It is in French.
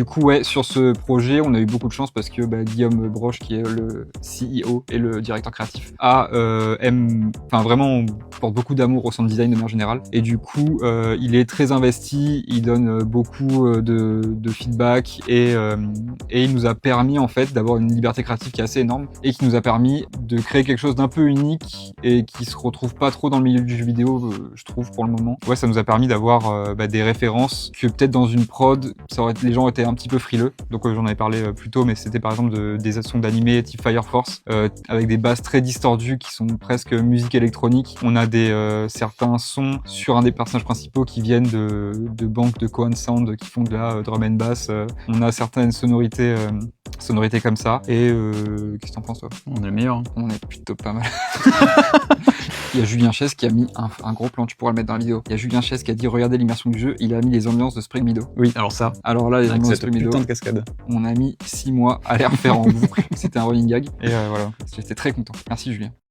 coup, ouais, sur ce projet, on a eu beaucoup de chance parce que Guillaume Broche, qui est le CEO et le directeur créatif, vraiment porte beaucoup d'amour au sound design de manière générale. Et du coup, il est très investi, il donne beaucoup de feedback et il nous a permis en fait d'avoir une liberté créative qui est assez énorme et qui nous a permis de créer quelque chose d'un peu unique et qui se retrouve pas trop dans le milieu du jeu vidéo, je trouve, pour le moment. Ouais, ça nous a permis d'avoir des références que peut-être dans une prod, les gens étaient un petit peu frileux. Donc j'en avais parlé plus tôt, mais c'était par exemple des sons d'animé type Fire Force avec des basses très distordues qui sont presque musique électronique. On a certains sons sur un des personnages principaux qui viennent de banques de Koan Sound qui font de la drum and bass. On a certaines sonorités comme ça. Et qu'est-ce que t'en penses, toi? On est le meilleur. On est plutôt pas mal. Il y a Julien Chess qui a mis un gros plan, tu pourras le mettre dans la vidéo. Il y a Julien Chess qui a dit regardez l'immersion du jeu, il a mis les ambiances de Spring Meadow. Oui, alors ça. Alors là, les ambiances de Spring Meadow, putain de cascade. on a mis 6 mois à les refaire en boucle. C'était un running gag. Et voilà, j'étais très content. Merci Julien.